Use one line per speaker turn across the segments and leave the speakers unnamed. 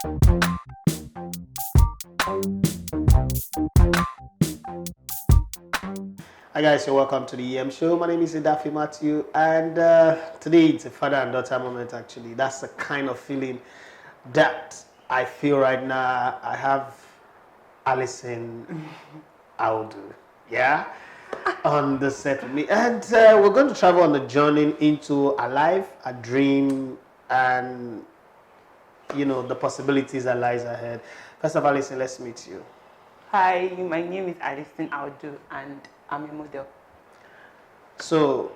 Hi guys, you're welcome to the Emshow. My name is Idafi Matthew, and today it's a father and daughter moment. Actually, that's the kind of feeling that I feel right now. I have Allysyn, Audu, yeah, on the set with me, and we're going to travel on the journey into a life, a dream, and the possibilities that lies ahead. First of all, Allysyn, let's meet you.
Hi, my name is Allysyn Audu and I'm a model.
So,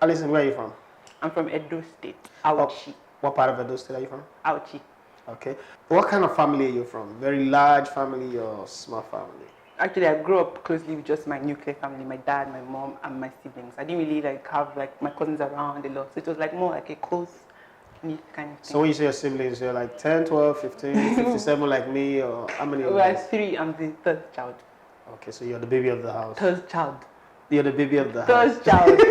Allysyn, where are you from?
I'm from Edo State, Auchi.
What part of Edo State are you from?
Auchi.
Okay. What kind of family are you from? Very large family or small family?
Actually, I grew up closely with just my nuclear family, my dad, my mom, and my siblings. I didn't really have my cousins around a lot, so it was more like a close knit kind of thing.
So when you say your siblings, you're like 10, 12, 15, 57 like me, or how many?
Well, 3, I'm the third child.
Okay, so you're the baby of the house.
Third child.
You're the baby of the house.
Third child.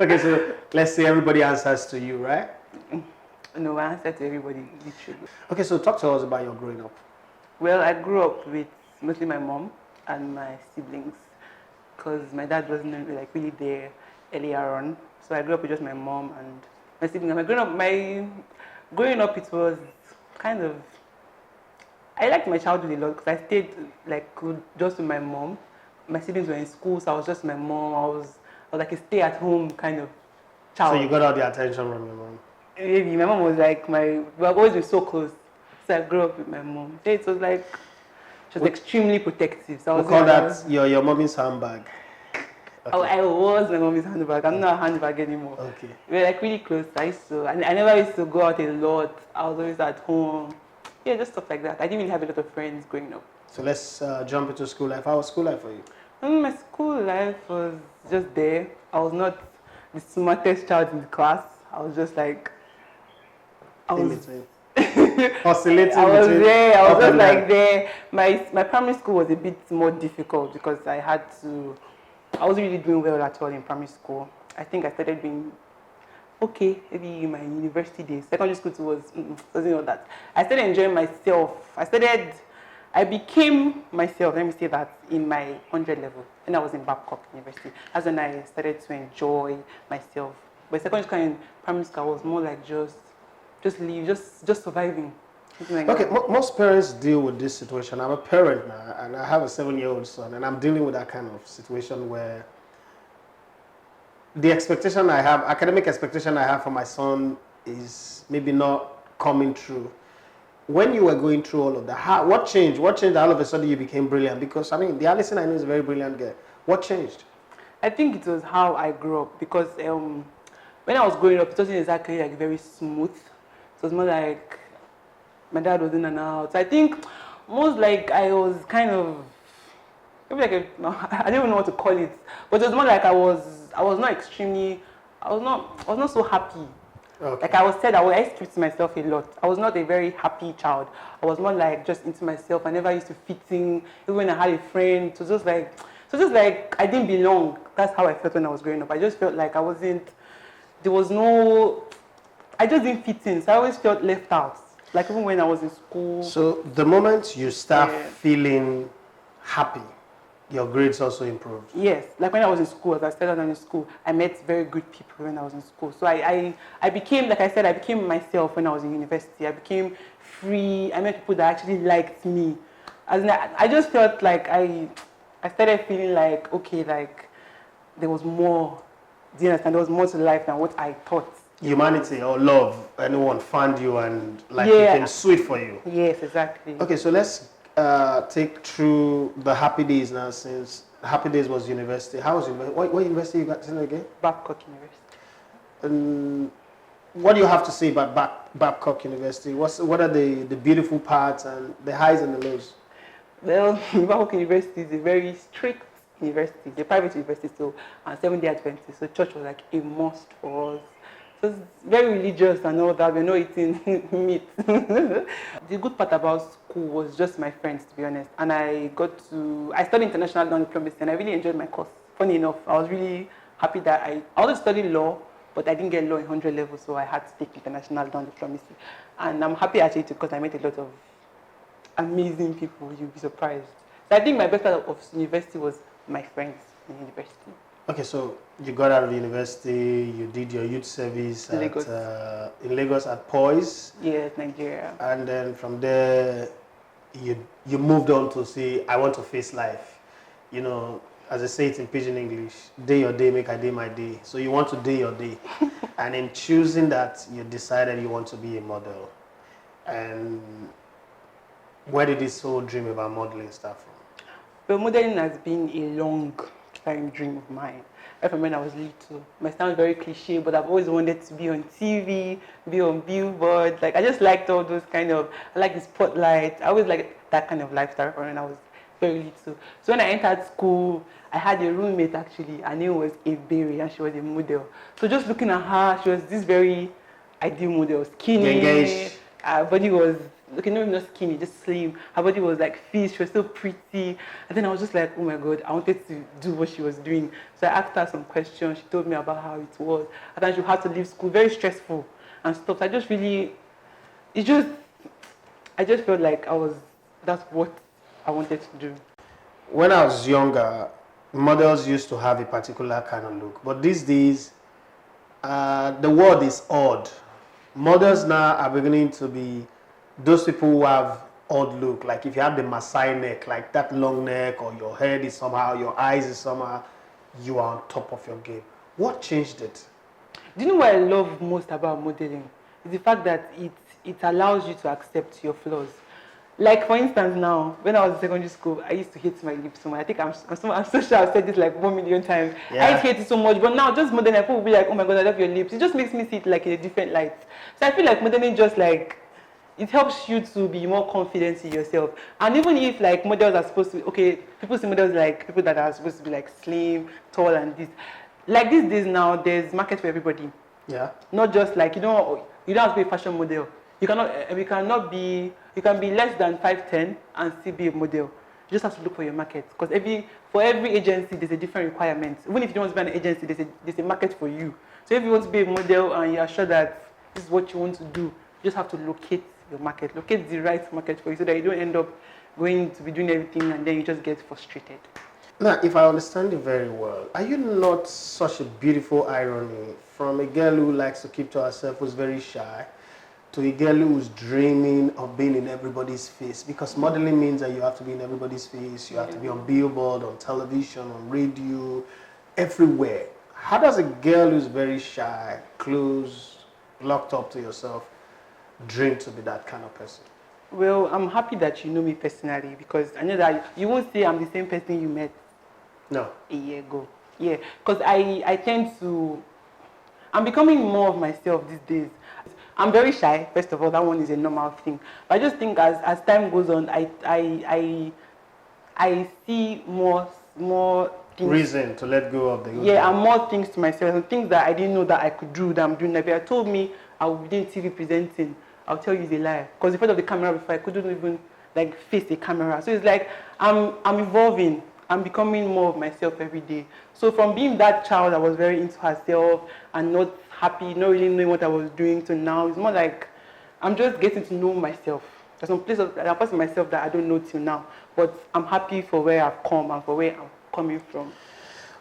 Okay, so let's say everybody answers to you, right?
No, I answer to everybody, literally.
Okay, so talk to us about your growing up.
Well, I grew up with mostly my mom and my siblings because my dad wasn't really there earlier on. So I grew up with just my mom and my siblings. Growing up, it was kind of, I liked my childhood a lot because I stayed just with my mom. My siblings were in school, so I was just my mom. I was like a stay-at-home kind of child.
So you got all the attention from your mom?
Maybe. My mom was we've always been so close. So I grew up with my mom. It was she was extremely protective. So
we call that your mommy's handbag.
Okay. Oh, I was my mommy's handbag. I'm not a handbag anymore.
Okay.
We were really close. I never used to go out a lot. I was always at home. Yeah, just stuff like that. I didn't really have a lot of friends growing up.
So let's jump into school life. How was school life for you?
My school life was just there. I was not the smartest child in the class. I was just
oscillating
I was
between
there. I was just there. My primary school was a bit more difficult because I wasn't really doing well at all in primary school. I think I started being okay, maybe in my university days. Secondary school wasn't all that. I started enjoying myself. I became myself, let me say that, in my 100 level. When I was in Babcock University. That's when I started to enjoy myself. But secondary school and primary school, I was more like just surviving.
Okay, most parents deal with this situation. I'm a parent now, and I have a 7-year-old son, and I'm dealing with that kind of situation where the academic expectation I have for my son is maybe not coming true. When you were going through all of that, what changed? What changed all of a sudden you became brilliant? Because, the Allysyn I know is a very brilliant girl. What changed?
I think it was how I grew up. Because when I was growing up, it wasn't exactly very smooth. It was more like my dad was in and out. So I think most I was kind of, maybe I don't even know what to call it. But it was more like I was not so happy.
Okay.
I used to keep to myself a lot. I was not a very happy child. I was more just into myself. I never used to fit in. Even when I had a friend, it was just I didn't belong. That's how I felt when I was growing up. I just felt like I just didn't fit in. So I always felt left out. Even when I was in school.
So the moment you start feeling happy, your grades also improved?
Yes, when I was in school, as I started in school, I met very good people when I was in school. So I became, I became myself when I was in university. I became free. I met people that actually liked me. I just felt I started feeling there was more. Do you understand? There was more to life than what I thought.
Humanity or love, anyone found you and became sweet for you.
Yes, exactly.
Okay, so let's take through the happy days now, since happy days was university. How was university? What university you got to again?
Babcock University.
And what do you have to say about Babcock University? What are the beautiful parts and the highs and the lows?
Well, Babcock University is a very strict university. It's a private university, so and 7-day Adventist. So church was a must for us. So it's very religious and all that. We're not eating meat. The good part about school was just my friends, to be honest. And I studied international law and diplomacy, and I really enjoyed my course. Funny enough, I was really happy that I wanted to study law, but I didn't get law in 100 level, so I had to take international law and diplomacy. And I'm happy actually because I met a lot of amazing people. You'll be surprised. So I think my best part of university was my friends in university.
Okay, so you got out of university, you did your youth service
Lagos.
in Lagos at Poise,
Yes, Nigeria.
and then from there you moved on to say, I want to face life. You know, as I say it in Pidgin English, day your day, make I day my day. So you want to day your day. And in choosing that, you decided you want to be a model. And where did this whole dream about modeling start from?
But modeling has been a long time dream of mine. Right from when I was little. My sound very cliche, but I've always wanted to be on TV, be on billboards. Like I just liked all those kind of, I like the spotlight. I always liked that kind of lifestyle from when I was very little. So when I entered school, I had a roommate actually. Her name was Ebere, and she was a model. So just looking at her, she was this very ideal model, skinny.
Engaged.
Her body was, okay, no, not skinny, just slim. Her body was like fit, she was so pretty. And then I was just like, oh my God, I wanted to do what she was doing. So I asked her some questions. She told me about how it was. And then she had to leave school, very stressful and stuff. So I just really, I just felt like that's what I wanted to do.
When I was younger, models used to have a particular kind of look. But these days, the world is odd. Models now are beginning to be those people who have odd look. Like if you have the Maasai neck, like that long neck, or your head is somehow, your eyes is somehow, you are on top of your game. What changed it?
Do you know what I love most about modeling? Is the fact that it allows you to accept your flaws. Like for instance now, when I was in secondary school, I used to hate my lips so much. I think I'm so sure I've said this like 1 million times.
Yeah.
I hate it so much, but now just modeling, people will be like, oh my God, I love your lips. It just makes me see it like in a different light. So I feel like modeling just like, it helps you to be more confident in yourself. And even if like models are supposed to be, okay, people see models like people that are supposed to be like slim, tall and this. Like these days now, there's market for everybody.
Yeah.
Not just like, you don't have to be a fashion model. You can be less than 5'10" and still be a model. You just have to look for your market. Because for every agency, there's a different requirement. Even if you don't want to be an agency, there's a market for you. So if you want to be a model and you're sure that this is what you want to do, you just have to locate your market. Locate the right market for you so that you don't end up going to be doing everything and then you just get frustrated.
Now, if I understand you very well, are you not such a beautiful irony from a girl who likes to keep to herself, who's very shy, to a girl who's dreaming of being in everybody's face? Because modeling means that you have to be in everybody's face, you have to be on billboard, on television, on radio, everywhere. How does a girl who's very shy, closed, locked up to yourself, dream to be that kind of person?
Well, I'm happy that you know me personally because I know that you won't say I'm the same person you met
No.
a year ago. Yeah, because I'm becoming more of myself these days. I'm very shy, first of all, that one is a normal thing. But I just think as time goes on, I see more things.
Reason to let go of the good.
Yeah, and more things to myself, and things that I didn't know that I could do that I'm doing. If you had told me I would be doing TV presenting, I'll tell you it's a lie. Because in front of the camera before, I couldn't even like face the camera. So it's like I'm evolving. I'm becoming more of myself every day. So from being that child that was very into herself and not happy, not really knowing what I was doing, to now, it's more like I'm just getting to know myself. There's some parts of myself that I don't know till now. But I'm happy for where I've come and for where I'm coming from.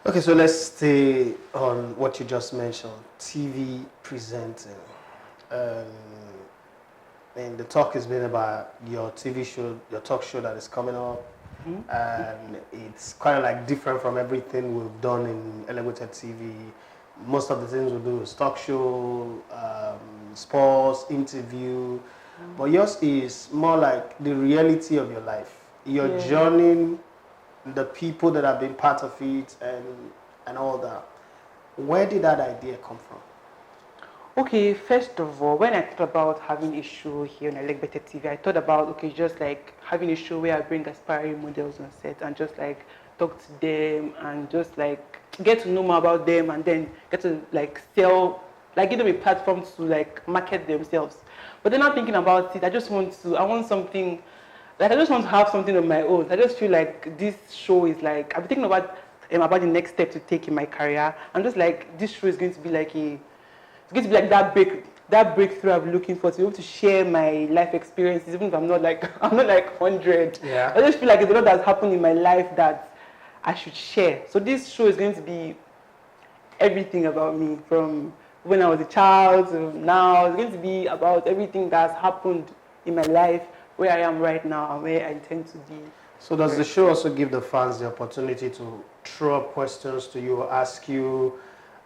Okay, so let's stay on what you just mentioned, TV presenting. And the talk has been about your TV show, your talk show that is coming up. Mm-hmm. And it's kind of like different from everything we've done in Elevated TV. Most of the things we do is talk show, sports, interview. Mm-hmm. But yours is more like the reality of your life. You're journeying the people that have been part of it and all that. Where did that idea come from?
Okay, first of all, when I thought about having a show here on Elevated TV, I thought about, just like having a show where I bring aspiring models on set and just like talk to them and just like get to know more about them and then get to like sell, like give them a platform to like market themselves. But then I'm thinking about it, I just want to have something of my own. I just feel like this show is like, I've been thinking about the next step to take in my career. I'm just like, this show is going to be like it's going to be like that breakthrough I'm looking for, to be able to share my life experiences, even if I'm not like I'm not like 100.
Yeah.
I just feel like there's a lot that's happened in my life that I should share. So this show is going to be everything about me, from when I was a child to now. It's going to be about everything that's happened in my life, where I am right now, and where I intend to be.
So does the show also give the fans the opportunity to throw up questions to you, ask you,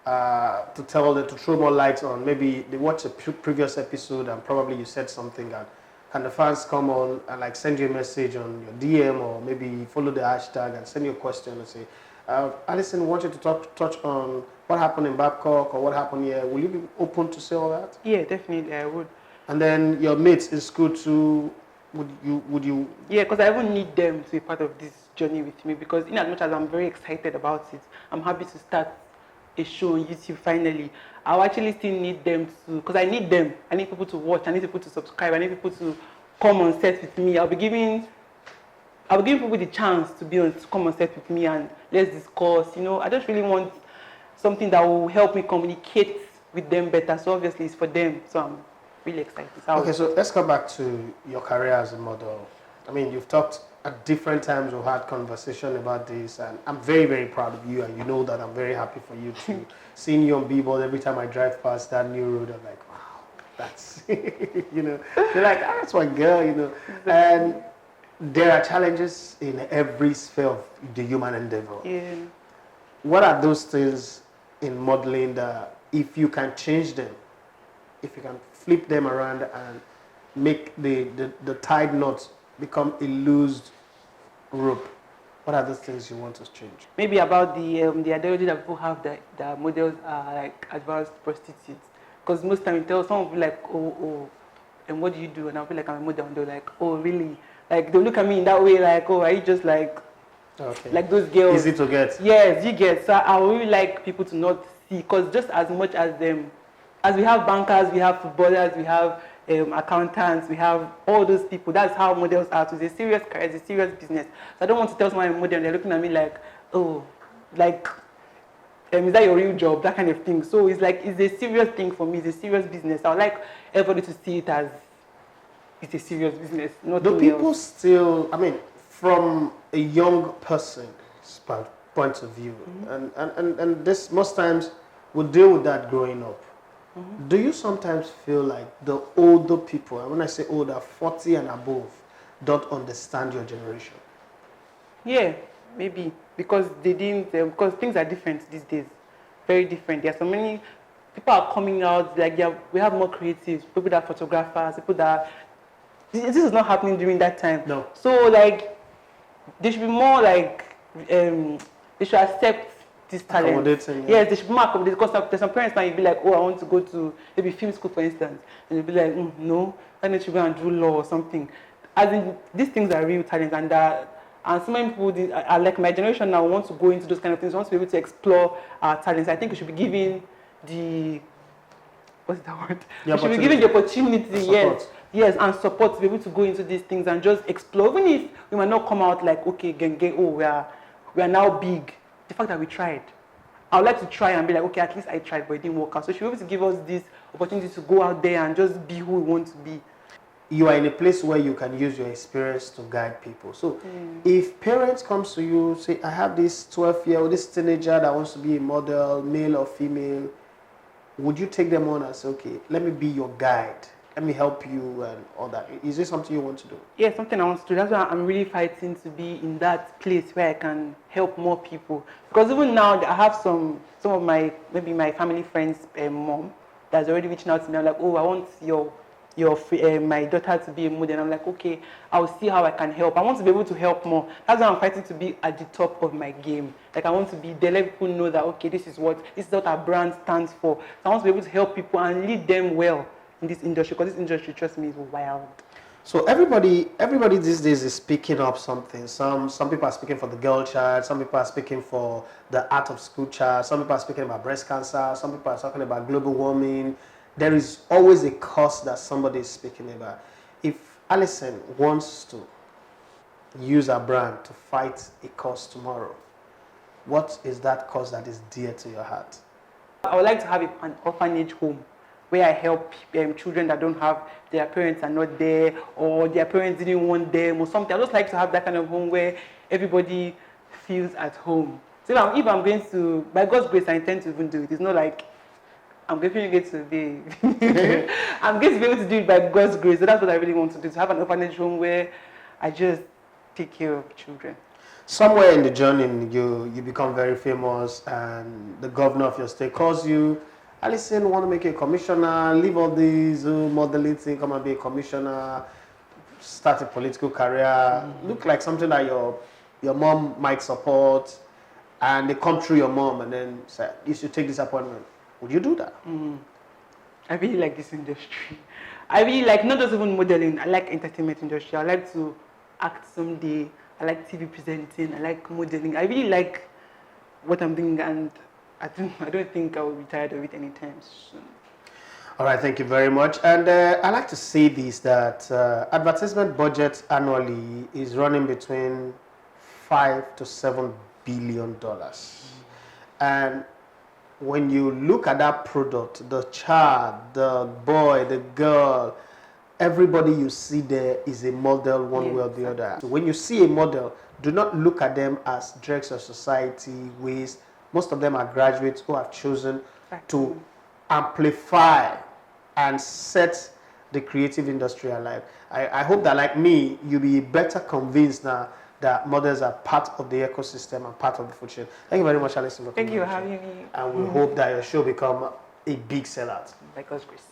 to tell them, to throw more light on, maybe they watch a previous episode and probably you said something, and can the fans come on and like send you a message on your DM, or maybe follow the hashtag and send you a question and say, Allysyn, want you to touch on what happened in Babcock or what happened here. Will you be open to say all that?
Yeah, definitely, I would.
And then your mates in school too, would you?
Yeah, because I even need them to be part of this journey with me, because in as much as I'm very excited about it, I'm happy to start a show on YouTube finally. I'll actually still need them to, because I need them. I need people to watch, I need people to subscribe, I need people to come on set with me. I'll be giving people the chance to come on set with me and let's discuss. I just really want something that will help me communicate with them better. So obviously it's for them. So I'm really excited.
Okay, so let's come back to your career as a model. I mean, you've talked at different times, we've had conversation about this, and I'm very, very proud of you, and you know that I'm very happy for you too. Seeing you on Billboard every time I drive past that new road, I'm like, wow, that's, you're like, that's my girl, And there are challenges in every sphere of the human endeavor.
Yeah.
What are those things in modeling that if you can change them, if you can flip them around and make the tied knot become a loose rope, what are the things you want to change?
Maybe about the ideology that people have that models are like advanced prostitutes. Because most time you tell someone will be like, oh, and what do you do? And I'll be like, I'm a model. And they're like, oh, really? Like they'll look at me in that way, like, oh, are you just like those girls?
Easy to get.
Yes, you get. So I would really like people to not see, because just as much as them, as we have bankers, we have footballers, we have accountants, we have all those people. That's how models are. So it's a serious career, it's a serious business. So I don't want to tell someone I'm a model and they're looking at me like, oh, like, is that your real job? That kind of thing. So it's like, it's a serious thing for me. It's a serious business. I would like everybody to see it as it's a serious business.
Do people still, I mean, from a young person's point of view, and this most times we deal with that growing up. Do you sometimes feel like the older people, and when I say older, 40 and above, don't understand your generation?
Yeah, maybe. Because they didn't, because things are different these days. Very different. There are so many, people are coming out, like we have more creatives, people that are photographers, people that, this is not happening during that time.
No.
So like, they should be more like, they should accept this talent. Yes, they should be more accommodating, because there's some parents now, you'll be like, oh, I want to go to maybe film school, for instance. And you'll be like, no, I need to go and do law or something. As in, these things are real talent, and so many people are like my generation now want to go into those kind of things, want to be able to explore our talents. I think we should be given what's that word? We should be given the opportunity, yes, and support to be able to go into these things and just explore. Even if we might not come out like, okay, genge, oh, we are now big. The fact that we tried. I would like to try and be like, okay, at least I tried, but it didn't work out. So she will be able to give us this opportunity to go out there and just be who we want to be.
You are in a place where you can use your experience to guide people. So if parents comes to you, say, I have this 12-year-old, this teenager that wants to be a model, male or female, would you take them on and say, okay, let me be your guide, let me help you and all that? Is this something you want to do?
Yeah, something I want to do. That's why I'm really fighting to be in that place where I can help more people. Because even now, I have some of my family friends' mom that's already reaching out to me. I'm like, oh, I want my daughter to be a model. And I'm like, okay, I'll see how I can help. I want to be able to help more. That's why I'm fighting to be at the top of my game. Like I want to be there, let people know that, okay, this is what our brand stands for. So I want to be able to help people and lead them well in this industry, because this industry, trust me, is wild.
So everybody these days is speaking up something. Some people are speaking for the girl child. Some people are speaking for the out of school child. Some people are speaking about breast cancer. Some people are talking about global warming. There is always a cause that somebody is speaking about. If Allysyn wants to use a brand to fight a cause tomorrow, what is that cause that is dear to your heart?
I would like to have an orphanage home where I help children that don't have, their parents are not there, or their parents didn't want them or something. I just like to have that kind of home where everybody feels at home. So if I'm going to, by God's grace, I intend to even do it. It's not like I'm going to be, I'm going to be able to do it by God's grace. So that's what I really want to do, to have an orphanage home where I just take care of children.
Somewhere in the journey, you become very famous, and the governor of your state calls you. Allysyn, want to make you a commissioner, leave all these modeling thing, come and be a commissioner, start a political career. Look like something that your mom might support, and they come through your mom and then say, you should take this appointment. Would you do that?
I really like this industry. I really like, not just even modeling, I like entertainment industry. I like to act someday. I like TV presenting. I like modeling. I really like what I'm doing, and I don't think I will be tired of it anytime soon.
All right, thank you very much. And I like to say this, that advertisement budget annually is running between $5 to $7 billion. And when you look at that product, the child, the boy, the girl, everybody you see there is a model one way or the other. So when you see a model, do not look at them as dregs of society, waste. Most of them are graduates who have chosen to amplify and set the creative industry alive. I hope that, like me, you'll be better convinced now that models are part of the ecosystem and part of the food chain. Thank you very much, Allysyn, for coming.
Thank you for having me.
And we hope that your show become a big sellout.
By God's grace.